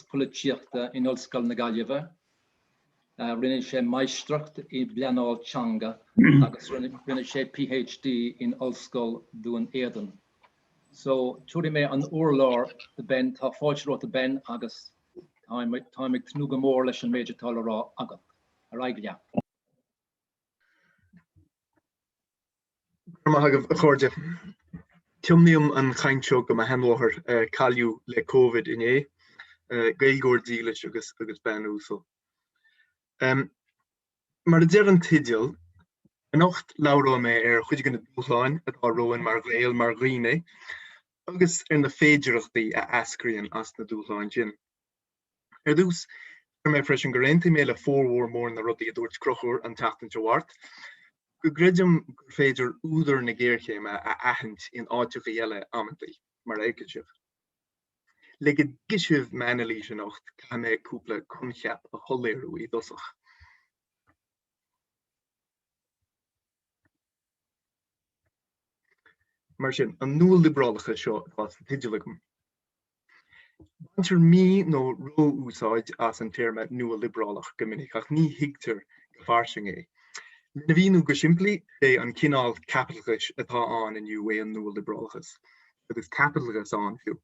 Teacht in Ollscoil na Gaillimhe. Rinne sé meistracht I Bleanáil Teanga agus rinne sé PhD in Ollscoil Dún Éadan. So tuairtí mé an uorlár de Ben tá fáilteoirt de Ben agus táimid tnúga mór leis an méideartáil rá agat. Ar aiglia. Hagah a chuirde. Tiomnium an chainteo go a henmháthair caiú le COVID in é, Geilleagar dílis agus Ben Ó Ceallaigh. Mar a deir an tidial, an ocht laura mé chuide gan dúshláin atá roin mar réal mar ghine, agus na féidearthachtaí a ascríonn as na dúshláin sin. Dús mé freisin go réinti mé le fórmhór mór na rudaí a dúirt crochúr an Teacht an Teacht. Go greidim gur féidir údar na géirchéime a aithint in áiteach eile amantaí, mar éige sibh. Le go gisibh meana lí sin ocht ca mé cúpla concheap a choléirú I dosach. Mar sin, an nualiobrálach seo as tiidealagam. Bantir mí nó ró úsáid as an téirme nualiobrálach go minic ach ní hiigtar go farsing é. Na bhíonú go simplí é an cinál chaipitleachais atá an inniu é an nualiobrálachas, agus chaipitleachas an fiú.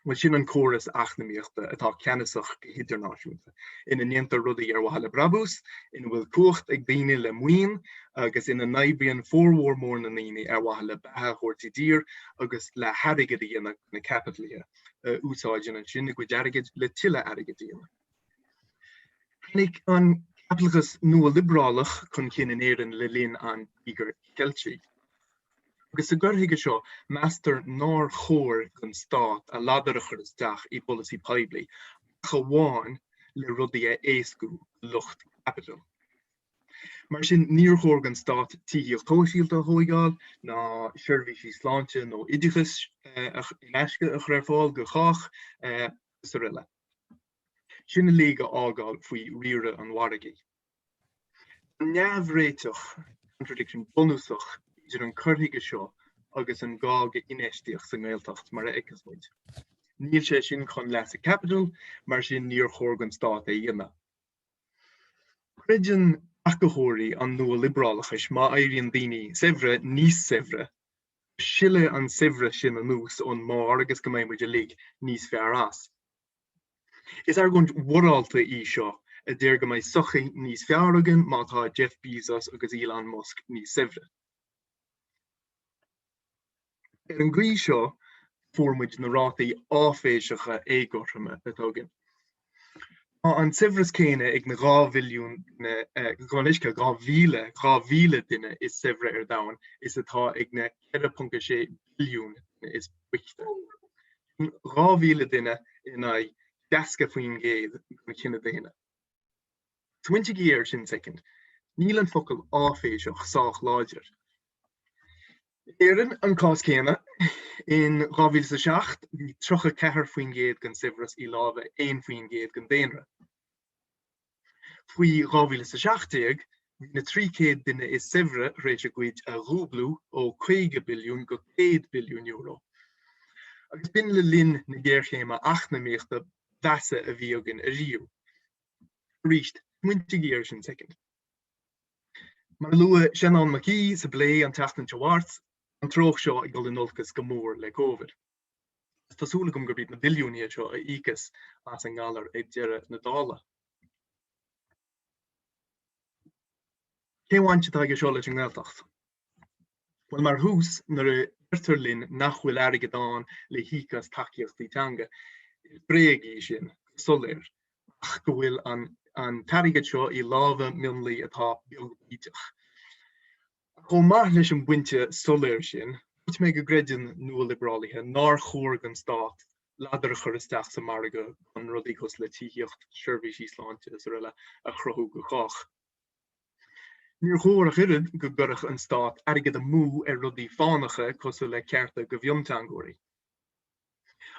Wa sin an córas achnamíochta atá ceanasach go hidirnáisiúnta. Ina níontar rudaí ar bhaile brabús, ina bhfuil cuacht ag daoine le muoin, agus ina naibíonn fórmhór mór na naoine ar bhaile bethe chóirtí dír, agus le harigad dhéana na capitlia úsáidin an sin go dearigid le tiile airigid dhéana. Hanig an chaipitleachas nualiobrálach chun cin in éireann le linn an bíogar Gaeltacht. Agus a gurthaige seo, meastar nár chóir an stát a ladarachar isteach I policy peibli, chaháin le rudaí a éascú lucht capital. Mar sin níor chóir an stát Teacht a thógáil, ná seirbhísí sláinte nó idichas in eisce a chreifáil go chach sa riile. Sinna léige ágáil faoi riire an waragaí. An neamhréiteach contradiction bonúsach idir an curthaige seo agus an gága inéistíoch sa Gaeltacht mar a icasmuid. Níl sé sin chun leas a capital, mar sin níor chóir an stát é dhéana. Creideann achthóirí an nualiobrálachais má éiríonn daoine saibhre níos saibhre, sile an saibhre sin an nús ón mar agus go mbeidh muidir lig níos fearr as. Is ar gond warálta í seo a déir go mbeidh sochaí níos fearr agan má tá Jeff Bezos agus Elon Musk níos saibhre. An grí seo fuairmuid na rátaí áféiseacha éagortama atógan. An saibhreas céine ag na 2 mhilliún gá mhíle duine is saibhre ar domhan is atá ag na 4.6 billiún is buchte. 2 mhíle duine ina deasca faoin géad na cinna daine. 20 year sin second, níl an focail áféiseach sách láidir. Éireann an Cainteanna in 2007 bhí 34 faoin géad gan saibhreas I láimhe 1 faoin géad gan daonra. Faoi 2017 bhí na 300 duine is saibhre réidir gcuid a rúblú ó 2 billiún go 100 billiún euro. Agus bin le linn na géirchéime achnamíochta bheasa a bhí agan a riú. Reached 20 years in second. Mar lua Shannon McKee sa blé an Teacht an Teacht an troch seo ag dul in nolchas go mór le COVID. Tásúla gom gur bíd na billiúní seo a íchas as an galar ag deire na dála. Cé bhainte tá ag seo leis an Gaeltacht? Well mar hús nar a irtarlinn nachhfuil airgid an le híchas takeíochtaí teanga bréagaí sin soléir ach go bhfuil an tarigad seo I láimhe mionlaí atá beag íteach. Chomh maith leis an buinte soléir sin, bhuit mé go greideann nualiobrálachta nár chóir an stát ladarachar isteach sa marga an rudaí cos le Teacht seirbhísí sláinte sa riile a chruthú go chach. Níor chóir a chuireann go gurach an stát airgid a mú ar rudaí fánacha cos le cearta go bhiontángóirí.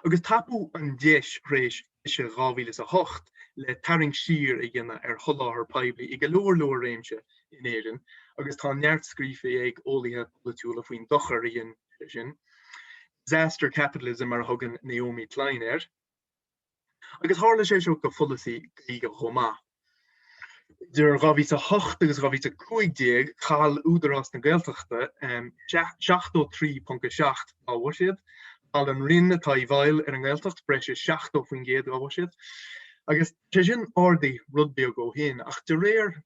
Agus tapú an 10 réis is 2008 le taring siar a dhéanamh ar tholáthar peibli I go leor réimse in éireann, agus tá neart scríofa ag eolaithe polúla faoin dochar íon sin. Disaster capitalism ar thugan Naomi Klein air. Agus hála sé seo go fulasaí ige chomá. Der reatha agus reatha 15 chaal údarás na Gaeltachta 63.7 á bhaisiad, al an rinne tá bhail ar an Gaeltacht breise 60 faoin géad á bhaisiad. Agus sé sin ordaí rudbí go hin ach de réir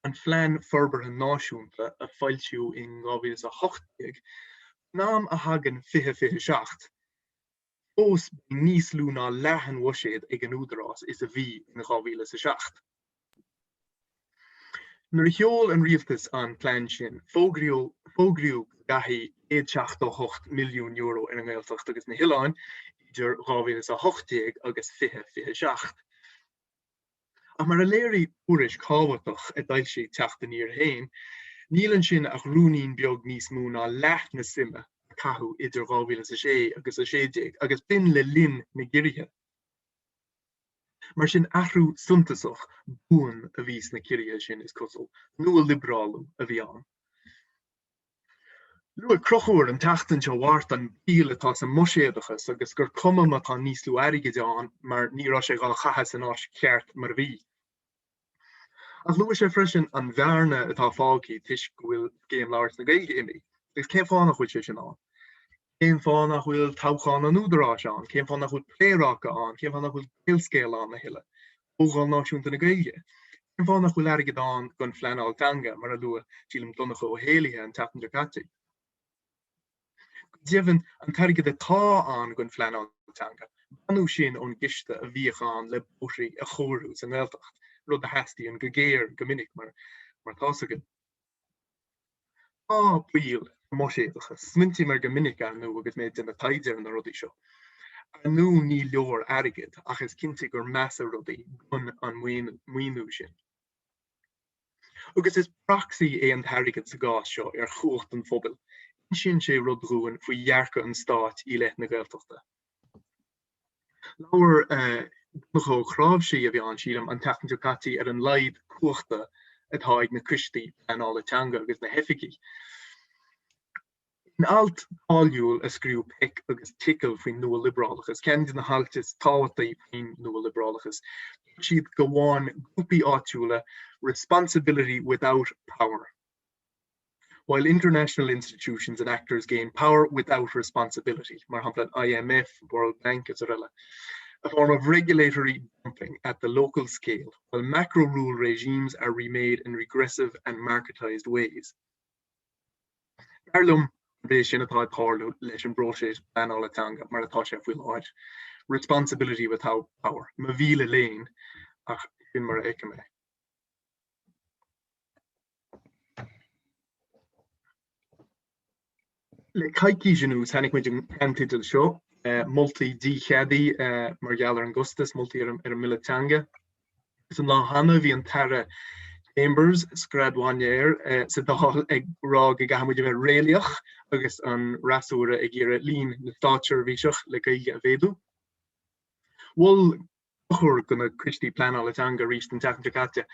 an phlean forbartha náisiúnta a fáiltiú in 2008 nám a hagan 57. Os níos lú ná leathan bhaisiad ag an údarás is a bhí in 2006. Nuair cheol an rialtas an phlean sin, fógriú gaithí 1.8 milliún euro ar an Gaeltacht agus na Hiileáin idir 2008 agus 57. Ach mar a léirí úris cábhaach a dail sé teacht Aniar hain, nílann sin ach rúnaíonn beag níos mó ná leath na sime a cathú idir 2006 agus 60 agus bin le linn na girithe. Mar sin ahrú suntasach buan a bhís na cirithe sin is cosol, nualiobrálach a bhí an. Lu a crochúir an teachtain seo bhhart an bíal atá sa muséadachas agus gur cuma atá níos lú airige deán mar ní raibh sé gáil chachas an áis ceart mar bhí. As lu sé freisin an bhearna atá fágaí tuis go bhfuil géim labhairt na Gaeilge imi, gus céim fánach bhfuil sé sin an. Céim fánach bhfuil tábhcháin an údarás an, céim fánach bhfuil pléireacha an, céim fánach bhfuil gilscéal an na Hille, ógáil náisiúnta na Gaeilge. Céim fánach bhfuil airige deán gon phleanáilteanga mar a lua sílim donnacha ó héalaithe an Teacht. Díobhann an tairgid atá an gon phleanáilteanga, banú sin ón giste a bhíochán le bóithrí a chóirú san Gaeltacht, rud a heastíí an go géir go minic mar tásagan. Á bíal muséadachas, smintí mar go minic anú agus méid den na taidir na rudaí seo. Anú ní leor airgid ach is cinnte gur measa rudaí gon an muoinú sin. Agus is praxí é an tairgid sa gás seo ar chuacht an phobail. Sin sé rud rúin faoi dhearca an Stát í leith na Gaeltachta. Láir go chráibh sé a bhí an sílam an Teacht ar an laid cuachta atá ag na Cristií pleanáilteanga agus na heificí. In alt áiliúil a scríú pic agus tickle faoin nualiobrálachas, ceann na haltas táhataí faoin nualiobrálachas. Siad go bháin grúpaí áitiúla responsibility without power. While international institutions and actors gain power without responsibility, mar hampla IMF, World Bank, etc., a form of regulatory dumping at the local scale, while macro rule regimes are remade in regressive and marketized ways. Arlum sin atá páirú leis an bróiséad pleanáilteanga mar atá sé bhfuil áid. Responsibility without power. Ma bhíle léin ach fin mar éice mé. Le caiicí sinú tháinig muid an cantitil seo, multi dícheadaí mar Geilleagar an Gustas, multi ar an Militanga. Is an lá hana bhí an tara Chambers, Scradwanier, sa dáil ag rá go gahamid bheith réalaach agus an rasúra ag ggéire lín na Thatcher bhíseach le Gaeilge a bhéadú. Bhfuil chur gona Cristií pleanáilteanga rís an Teacht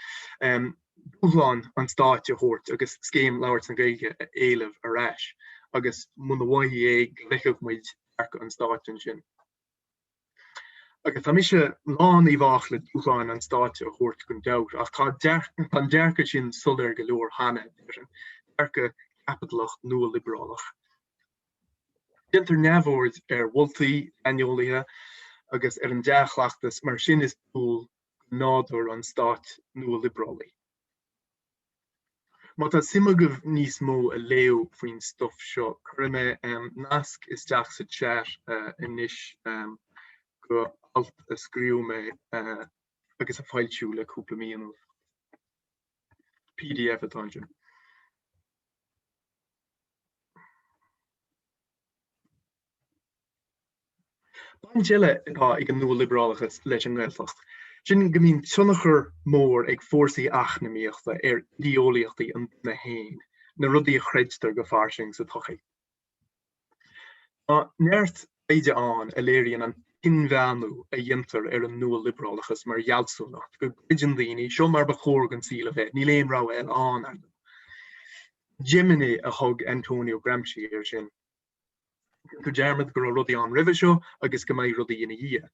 dúshláin an stáit a chóirt agus scéim labhairt na Gaeilge a éileamh arás. Agus muna bhaithí é leitheh muid dearca an stáit sin. Agus tá mise lán í bhach le dúshláin an stáit a chóirt gon deabhar, ach tá dearca sin sulir go leor hana dearca chaipitleach nualiobrálach. Dintar neamhord ar bhultaí aineolaithe agus ar an deachleachtas mar sin is búil nádúir an stáit nualiobralaí. Má tá simagah níos mó a léamh faoin stuff seo, chuirme nasc isteach sa chat inis go alt a scríú mé agus a fáiltiú le cúpla míon PDF atá sin. Bain deile atá ag an nualiobrálachas leis an Gaeltacht. Sin go mbíonn tionachar mór ag fórsaí achnamíochta ar díolaíochtaí an na hain, na rudaí a chreidstar go farsing sa tochaí. Neart éide an a léiríonn an inbheanú a dhéantar ar an nualiobrálachas mar ghealsúnacht, go gcuideann daoine seo mar ba chóir an síle bheith, ní léon rá eil an ar. Gemini a thug Antonio Gramsci ar sin. Go dearmad go rudaí an roimhe seo agus go mbeidh rudaí ina dhiaidh.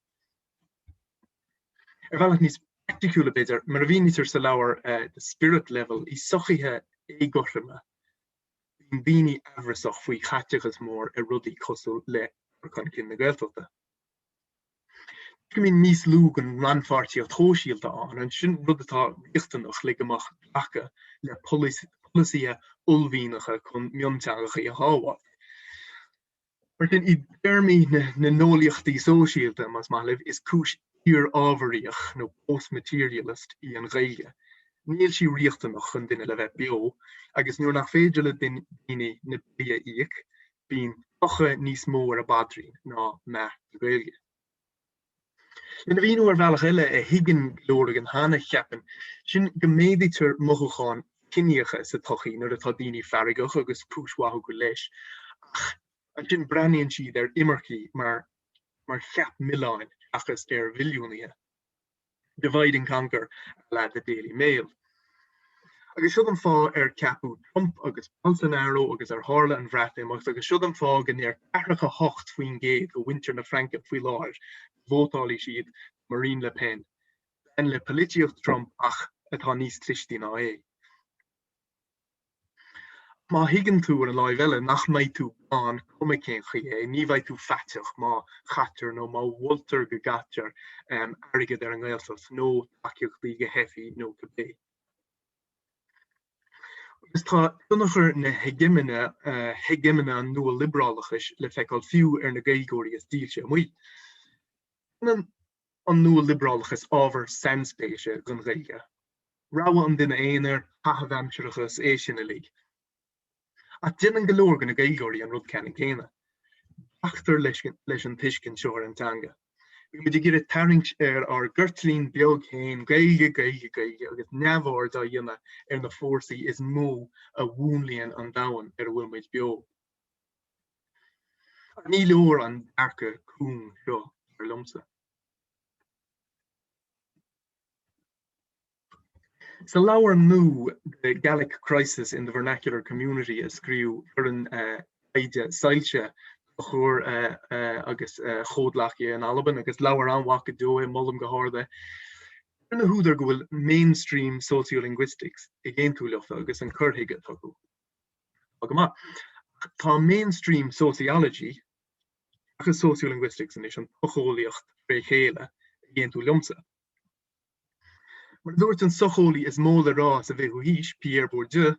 Well het niet spectacule beter, maar wie niet er lauwer de spirit level is sochige egorme. In bini avresach fwy chatchachas mór rudi cosol le kan kin na Gaeltachta. Min nís lúg an ranfarti of thóisialta an, and sin ruddatá richtanoch le amach lacha le policia ulvínacha kun miontangacha I háwa. Maar den I dermi na nualiobrálach sosialta mas malif is cúis ir áveríach no postmaterialist I an Gaeilge. Níl si richtanoch chun dinne le bheith bio, agus nuair nach féidirle din dine na blia íoc, bín tocha níos mó a badrí ná me Gaeilge. In de wien veilach eile a higgin glórigen hanna cheapan, sin gemédítar mochán cinneacha sa tochaí nuair atá daoine farigach agus púswathú go leis. Ach, an sin breaníonn siad imircí mar cheap milláin achas bhiliúnaithe. Divide and conquer le the Daily Mail. Agus siúd an fá ceapú Trump agus Bolsonaro agus hála an bhreatain, agus siúd an fá gan cearracha hocht faoin géad go winter na Franca faoi láir, vótálaí siad Marine Le Pen. En le polítíocht Trump ach atá níos clistí ná é. Má higann tú an láimh eile nach mbeidh tú bán cumacén chué, ní bheidh tú feiteach má chatar nó má bhultar go gatar airgid ar an Gaeltacht nó taceochtaí go hefií nó go bé. Agus tá dunnachar na hegemine an nualiobrálachais le feiceáil fiú ar na Gaeilgeoirí is díolte muoi. An nualiobrálachas ábhar senspéise gan Gaeilge. Ráha an duine éonar taithe éisianna lí. A din an galoor gan na Gaeilgeoirí an rud Cainteanna. Achtar leis an tuiscin seo an tanga. We moet gire taringt ar gurtlín beag héin Gaeilge agus neamhar dá dhéanana ar na fórsaí is mó a bhúnlíonn an dahan ar bhfuil muid beo. Ní leor an arca cún seo ar lomsa. So lauer nu the Gaelic crisis in the vernacular community is screw for an sailse chur agus chodlachie in Alban agus lauer an waka doe mollum gehoorde. En hoe er go mainstream sociolinguistics again to lucht agus an curhige toku. Agama tá mainstream sociology agus sociolinguistics in an ocholiacht regele again to lumsa. Maar doort een socholi is mole ras of egoïs, Pierre Bourdieu,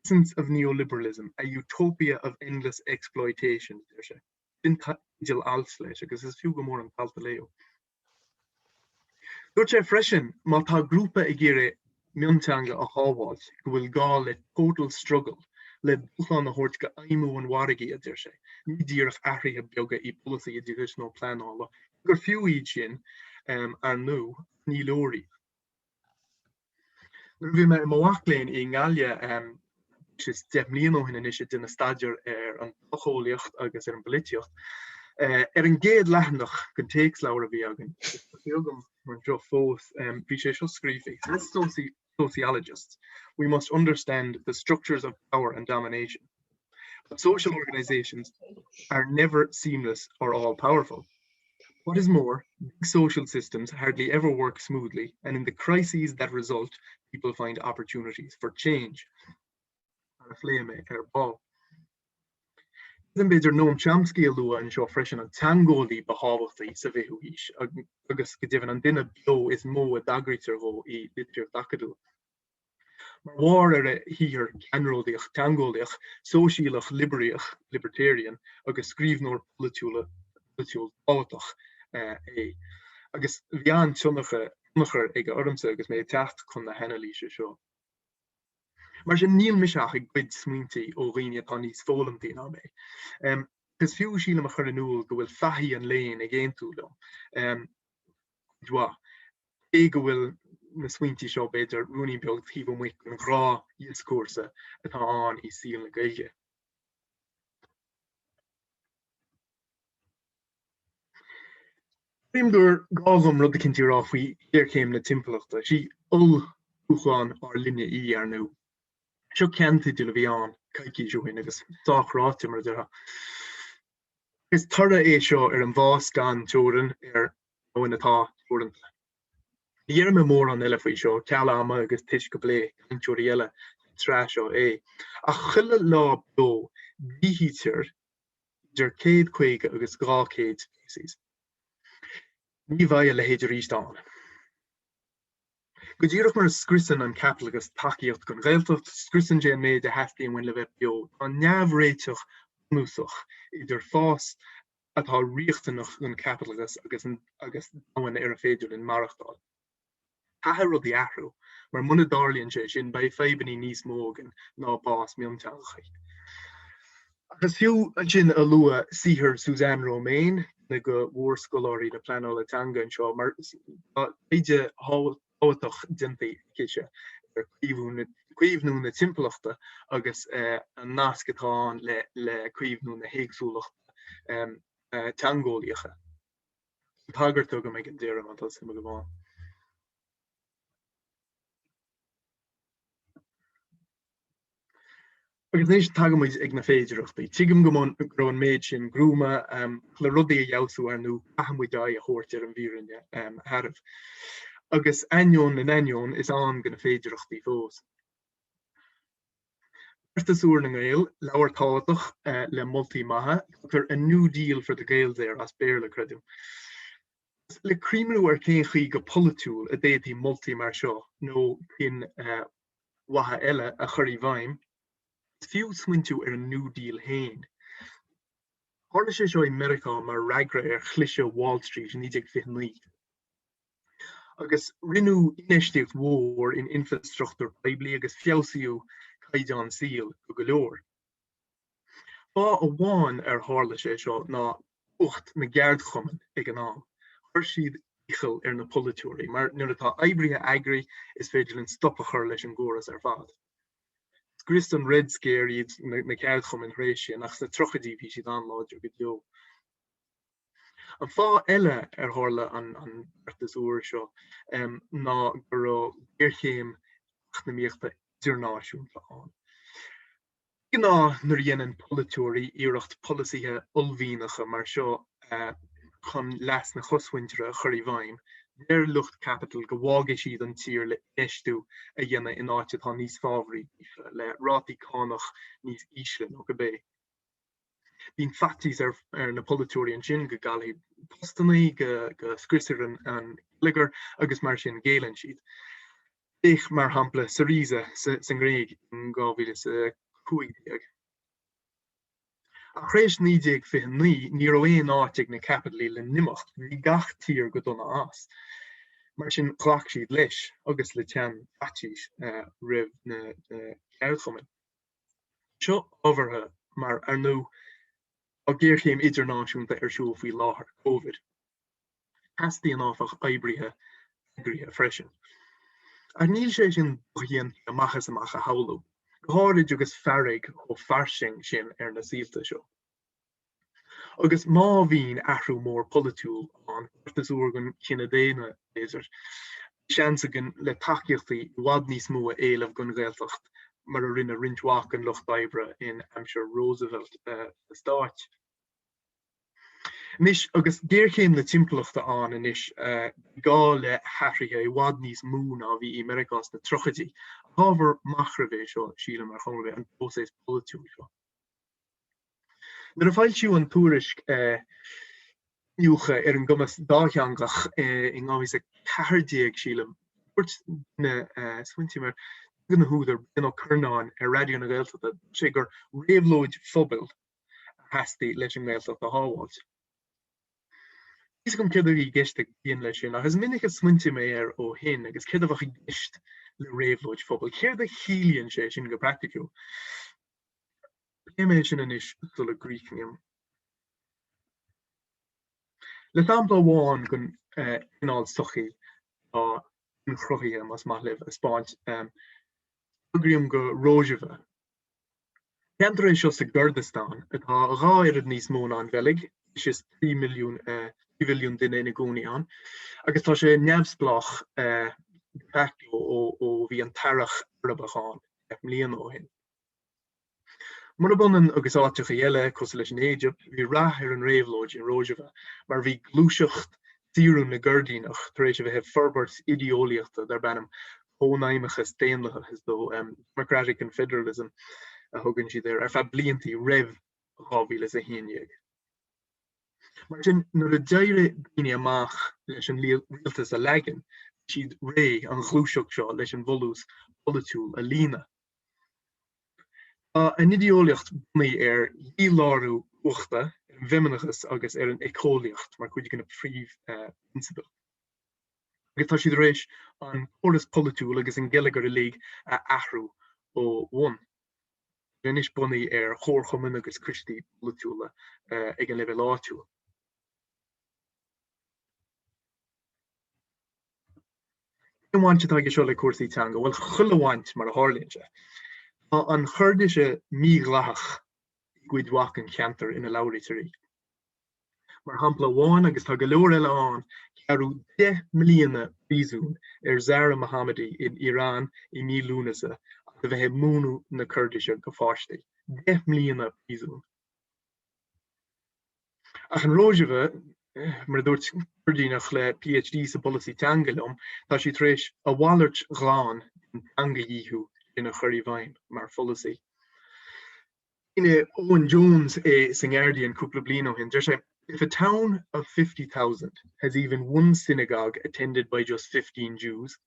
essence of neoliberalism, a utopia of endless exploitation. In Jill Alslesh, because it's few more on Paltaleo. Doort freshen, maar ta groepe egere miontanga a hawad, who will gall a total struggle, le dúshláin a hortga aimu an warigi a dirshe. Ní dírach ahri a bioga I policy educational plan alla. Gur few ichin ar nu, ní lori. Vi me moachlein in Galia is defmlino hin is in a stadier an ocholiacht agus an politiocht. Een geed lachnach gan teekslauwer viagen. Man jo fós vi sé skrifi. As sociologists, we must understand the structures of power and domination. But social organizations are never seamless or all powerful. What is more, big social systems hardly ever work smoothly, and in the crises that result, people find opportunities for change. Then beidir Noam Chomsky lua an seo freisin an tangóí behabhachtaí sa bheithú hís, agus go dtíobhann an duine bio is mó a dagritar go I litríochtachadú. Mar mhar hír ceanródaíoch tangólaíoch, sóisialach libertarian agus scríbnóir politiúil ábhachtach agus bhí an tionachar ag ormsa agus mé teacht chun na henalíise seo. Maar je níl misach ag bid smuinti ó riine tá níos fólamtí ná mé. Gus fiú síle a chur anúil go bhfuil fahí an léin ag éontúlam. Dwa, é go bhfuil na smuinti seo beidir rúnaí beag tíomh muic an grá iascúrsa atá an I síl na Gaeilge. Rimdur gálam rud a cinnti rá faoi céim na timpachta, sí dúshláin ar linne I ar nu. Seo ceantaí de le bhí an caiicí seoin agus dáchráte mar deire. Is tarra é seo ar an bhás gan teoran ar óin atá teoranta. Dhéar me mór an eile faoi seo, cealla ama agus tuis go blé caintúirí eile trá seo é. A chuile lá dó bhíhítear idir 150 agus 200 species. Ní bhaile le héidir reachtáil. Go dtíoch mar scrisan an caipitleachais takeíocht gon Gaeltacht scrisan dé méid de heftí bhain le bheith beo an neamhréiteach músach idir fás atá riachtanach an caipitleachais agus dáin ar a féidir in marachtáil. Cathe rud í ahrú, mar muna darlíonn sé sin ba féibaní níos mógan ná bás miontalchaí. Agus fiú an sin a lua sihir Suzanne Romain na go mhórscoláirí na Pleanálatanga an seo, mar éide áach dimpaí céise ar cuomhnú na timpachta agus an nascatáin le cuomhnú na héagsúlacht teangólaíocha. Tágart go méid an déire an tas go bháin. Agus nééis tagamid ag na féidearthachtaí. Tuigim go raibh an méid sin grúma le rudaí a dhealsú ar nó ahamid a chóirt ar an bhírinne tharbh. Agus aineoin in aineoin is an go na féidearthachtaí fós. Bertasúr na Gael, leabhar tábhachtach le moltaí maithe, gur a New Deal for the Gaeltacht as béarla credim. Le críimú ar céinchaí go politúil a déadtí moltaí mar seo, nó cin watha eile a chuirí bhaim, fiú swintú ar an New Deal hain. Tharla sé seo America mar ragra ar chluise Wall Street in 1959. Agus rinú inistíocht mhór in infrastruchtúr poibli agus fialsaíú Cainteanna síl go leor. Ba a bháin ar tharla sé seo ná ucht na geardchumann ag an am. Chuir siad ichil ar na politúirí, mar nuair atá oibrithe eagraí is féidir an stoppa chur leis an gcóras ar fad. Grist an red scare iad na geardchumann rééis nach sa trochadí bhí siad anláidir go deo. An fá eile ar tharla an bertasúr seo ná gur ggéirchéim achnaíochta idirnáisiúnta an. Gná nuair dhéanann politúirí iirecht polisíthe ulmhíonacha mar seo chun leas na choshaintere a chuirí bhaim, déir lucht capital go bhága siad an tír le éistú a dhéanana in áite tá níos fábhraí le rátaí cánach níos ísle nó go bé. Bhín factís ar na politúirí an sin go gailí postannaí go scriosar an Geilleagar agus mar sin géileann siad. Ich mar hampla Sraith san Gréig in 2015. A chréis 1959 ní raibh aon áiteag na capitalí le nimocht, bhí gach tír go donna as. Mar sin chhlaach siad leis agus le tean fatís roimh na ceardchumann. Seo ábhartha mar ar nó a ggéirchéim idirnáisiúnta ar siúl faoi láthair Covid. Theastaí an áfach oibrithe eagraithe freisin. Ar níl sé sin bhíonn amachchas amach a haolú. Háirid agus fearraigh ó farsing sin ar na síolta seo. Agus má bhín ahrú mór politúil an bertasúr gon Cainteanna éidir. Seansagan le takeíochtaí bhd níos mó a éileamh gon Gaeltacht mar a rinne rintmhaach an lucht d'oibre in Hampshire Roosevelt Stáit. Nis agus géirchéim na timpachta an inis gá le hathraithe i bhd níos mó ná bhí Americás na trochadí. Hábhar machrabhéh seo síle mar chomra an póséis politúil seo. Nuair a fáiltiú an túrisc nniucha ar an gcumas dátheangach in ábhís a 40 síle. Dúirt na swintí mar gna húdar bin ó Curnáin ar radio na Gaeltachta sé gur réabhlóid phobal a theastaí leis an Gaeltacht a hábháilt. Is gom céad í gceiste bíon lei sin, agus minic a swintí mé ar ó hin agus céad a bhach gceist le réabhlóid phobal. Céir a chiallaíonn sé sin go practicú. Pléiméid sin inis sulla Gríicniam. Le sampla bháin gon ináil sochaí á an chruchaí mas maith a Spáint agriam go Róisibhe. Ceantar é seo sa Gurdistan atá ráirid níos mó an bhelig, is 3 milliún duine ina gcónaí an, agus tá sé neamhsplach ó bhí an tarach arbachán mbliana ó hin. Mar a bunan agus áiteach a dhéile cos leis an Éideap, bhí rath ar an réabhlóid in Róisibhe, mar bhí glúiseacht Tíún na Gurdínach, tar éis a bheith forbairt ideolaíochta dar bannam ónaimimeachas déanlacha is dó Democratic and Federalism a thugann siad ar feadh bliantí raibh 2011. Mar sin nuair a deire daoine amach leis an rialtas a legan, siad ré an chlúiseach seo leis an bholús politiúil a lína. An ideolaíocht bunaí ar dhílárú uachta an bhimneachas agus ar an ecólaíocht mar chuid gan principle. Agus tá siad rééis an chóras politiúil agus an Geilleagar a League a athrú ó bhain. Rinne is bunaí ar chórchomann agus cristí politiúla ag an leibh áitiúil. Bhainte tá seo le cuasaí teanga, bhfuil chuileháint mar a tharlaíonn. An chuirdeise míghlach gcuidhhaach an cheantar ina labhraíteoirí. Mar hampla bháin agus tá go leor eile ann cearú 10 milliúna bhíosún ar Zahra Mohammadi in Iran I mí lúnasa a bheith múnú na chuirdeise go fáistí. 10 milliúna bhíosún. Ach an róisibh mar dúirt Cuirdínach le PhD sa policy teangalum, tá si tréis a bhallairt gláán in teanga dhíthú in a chuirí bhain mar policy. Owen Jones san Guardian cúpla bliain ó hin, deir sé, if a town of 50,000 has even one synagogue attended by just 15 Jews,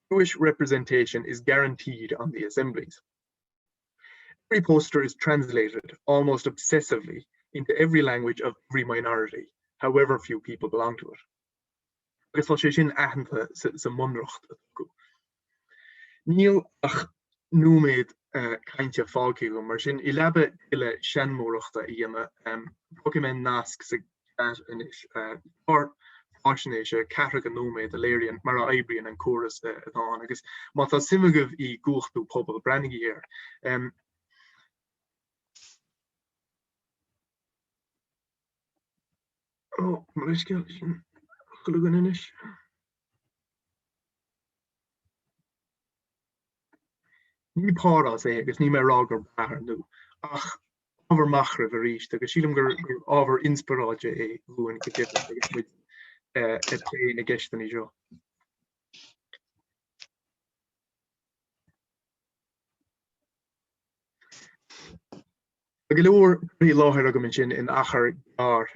Jewish representation is guaranteed on the assemblies. Every poster is translated almost obsessively into every language of every minority, however few people belong to it. Agus tá sé sin aithinthe sa munracht acu. Níl ach núméid cainte fáilciú go mar sin I leaba ile seanmóireachta dhéana Pokémon nasc sa inis fáisnéis ceathracha nóméid a léiríonn mar a éibrion an córas atá agus má tá simimegah I gúchtú pobal brennigí ar. Mar is ceall sin chulugan inis. Ní párás agus ní mé rágur brathair nó, ach ábhar machrah a ríist, agus sílam gur ábhar inspiráide luúin go dtí agus muid té na geisteanna seo. Go leor í láthir agam sin in achar gar,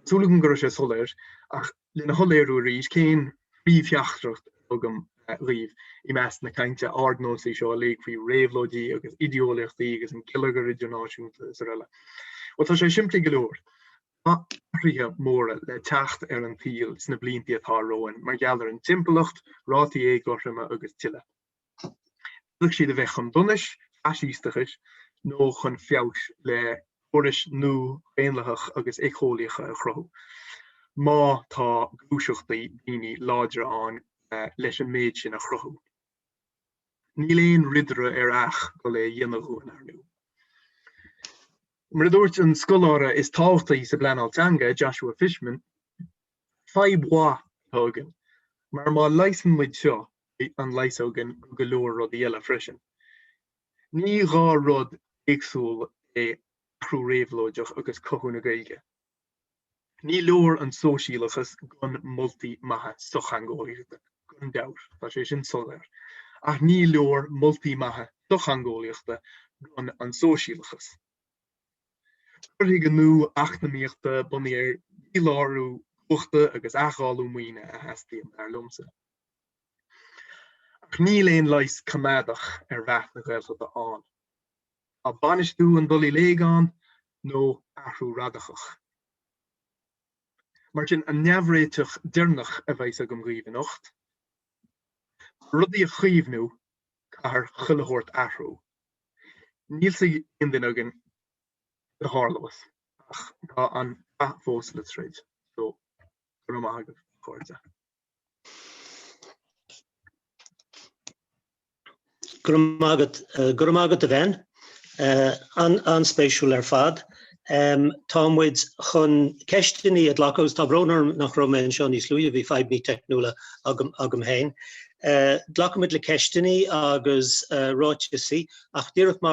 súlagan gur sé soléir, ach lena tholéirú ríis cén príomhtheachtracht agam riamh I meas na cainte ardnósaí seo a léig faoi réabhlóidí agus ideolaíochtaí agus an Geilleagar idirnáisiúnta sa eile. Well tá sé simplí go leor. Ríthe móra le teacht ar an tíl sna bliantí atá roin, mar geallar an timpplacht, rátaí éagorthaime agus tuile. Luach siad a bheith chun dunis, asístachas, nó chun feabhs le choris nó féinleach agus écólaíocha a chrothú. Má tá glúiseachtaí daoine láidre an leis an méid sin a chrothú. Níl éon ridre ar ach go le dhéanamhúin ar nú. Mar a dúirt an scoláire is tábhachtaí sa Bleanáilteanga, Joshua Fishman, 5 bua thugan, mar má leisan muid seo an leisogan go leor rud eile freisin. Ní gá rud éagsúil chrú réabhlóideach agus cothú na Gaeilge. Ní leor an sóisialachas gon multi-maithe sochangóíochta, gon dabhar, tá sé sin soléir. Ach ní leor multi-maithe sochangóíochta gon an sóisialachas. Chuirtí go nú achnamíochta bunaí ar dhílárú uachta agus acháilú muoine a heastíonn ar lumsa. Ach níl éon leis cumádach ar bheith na Gaeltachta an. A banistú an dul I léigán nó athrú radachach. Mar sin an neamhréiteach dearnach a bheith agam ghríomhanocht. Rudaí a chuomhnú car chuileadh athrú. Níl sa indin agin de Harlawas, ach tá an fós le Sraith, so gur agah chuirte. Gur agad a bhein, an spéisiúil ar fad. Támuid chun ceistení a dlacos tá brónar nach Romain seo níos luaithe bhí 5 mí technúla agam hain. Dlacamid le ceistení agus ráitesaí ach díreach